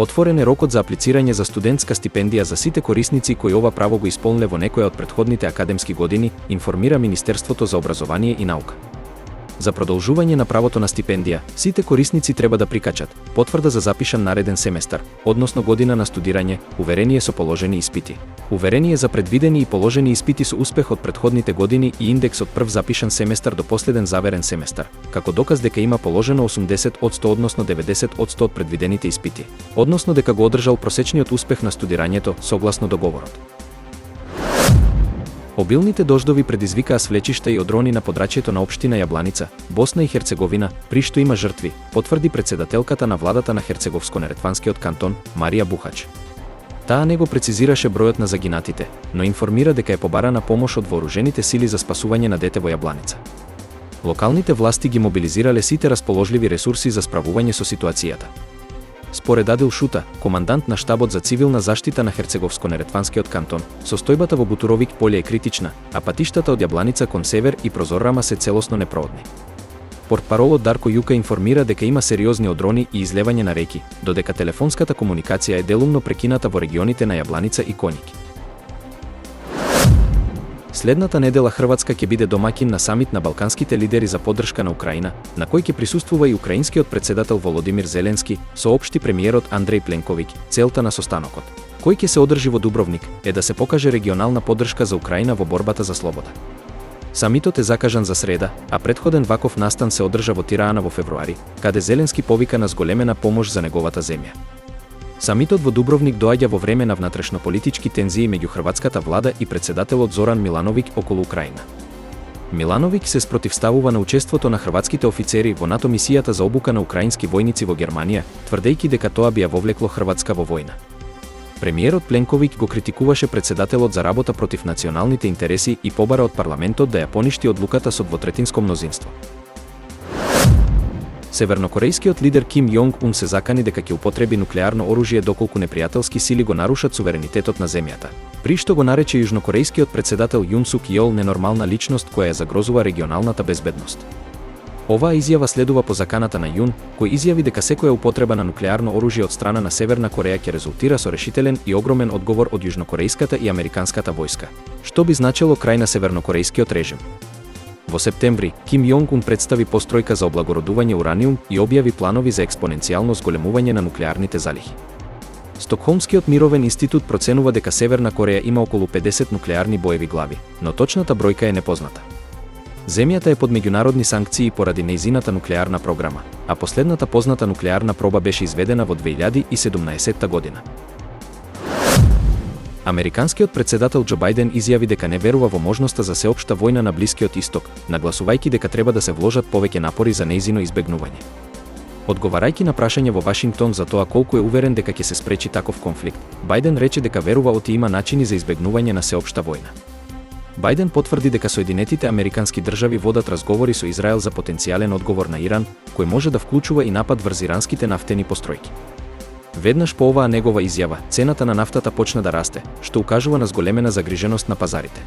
Отворен е рокот за аплицирање за студентска стипендија за сите корисници кои ова право го исполниле во некоја од претходните академски години, информира Министерството за образование и наука. За продолжување на правото на стипендија, сите корисници треба да прикачат потврда за запишан нареден семестар, односно година на студирање, уверение со положени испити, уверение за предвидени и положени испити со успех од претходните години и индекс од прв запишан семестар до последен заверен семестар, како доказ дека има положено 80% односно 90% од предвидените испити, односно дека го одржал просечниот успех на студирањето согласно договорот. Обилните дождови предизвикаа свлечишта и одрони на подрачјето на општина Јабланица, Босна и Херцеговина, при што има жртви, потврди претседателката на владата на Херцеговско-неретванскиот кантон, Марија Бухач. Таа не го прецизираше бројот на загинатите, но информира дека е побарана помош од вооружените сили за спасување на дете во Јабланица. Локалните власти ги мобилизирале сите расположливи ресурси за справување со ситуацијата. Според Адил Шута, командант на штабот за цивилна заштита на Херцеговско-неретванскиот кантон, состојбата во Бутуровик поле е критична, а патиштата од Јабланица кон север и Прозор Рама се целосно непроодни. Портпаролот Дарко Јука информира дека има сериозни одрони и излевање на реки, додека телефонската комуникација е делумно прекината во регионите на Јабланица и Конјики. Следната недела Хрватска ќе биде домаќин на самит на балканските лидери за поддршка на Украина, на кој ќе присуствува и украинскиот претседател Володимир Зеленски, соопшти премиерот Андреј Пленковиќ. Целта на состанокот, кој ќе се одржи во Дубровник, е да се покаже регионална поддршка за Украина во борбата за слобода. Самитот е закажан за среда, а претходен ваков настан се одржа во Тираана во февруари, каде Зеленски повика на зголемена помош за неговата земја. Самитот во Дубровник доаѓа во време на внатрешнополитички тензии меѓу хрватската влада и претседателот Зоран Милановиќ околу Украина. Милановиќ се спротивставува на учеството на хрватските офицери во НАТО мисијата за обука на украински војници во Германија, тврдејќи дека тоа би ја вовлекло Хрватска во војна. Премиерот Пленковиќ го критикуваше претседателот за работа против националните интереси и побара од парламентот да ја поништи одлуката со двотретинско мнозинство. Севернокорејскиот лидер Ким Јонг Ун се закани дека ќе употреби нуклеарно оружје доколку непријателски сили го нарушат суверенитетот на земјата, при што го нарече јужнокорејскиот претседател Јун Сук Јол ненормална личност која ја загрозува регионалната безбедност. Оваа изјава следува по заканата на Јун, кој изјави дека секоја употреба на нуклеарно оружје од страна на Северна Кореја ќе резултира со решителен и огромен одговор од јужнокорејската и американската војска, што би значило крај на севернокорејскиот режим. Во септември, Ким Јонг Ун представи постројка за облагородување ураниум и објави планови за експоненцијално зголемување на нуклеарните залихи. Стокхолмскиот мировен институт проценува дека Северна Кореја има околу 50 нуклеарни боеви глави, но точната бројка е непозната. Земјата е под меѓународни санкции поради нејзината нуклеарна програма, а последната позната нуклеарна проба беше изведена во 2017 година. Американскиот претседател Џо Бајден изјави дека не верува во можноста за сеопшта војна на Блискиот Исток, нагласувајќи дека треба да се вложат повеќе напори за нејзино избегнување. Одговарајќи на прашање во Вашингтон за тоа колку е уверен дека ќе се спречи таков конфликт, Бајден рече дека верува оти има начини за избегнување на сеопшта војна. Бајден потврди дека Соединетите американски држави водат разговори со Израел за потенцијален одговор на Иран, кој може да вклучува и напад врз иранските нафтени постројки. Веднаш по оваа негова изјава, цената на нафтата почна да расте, што укажува на зголемена загриженост на пазарите.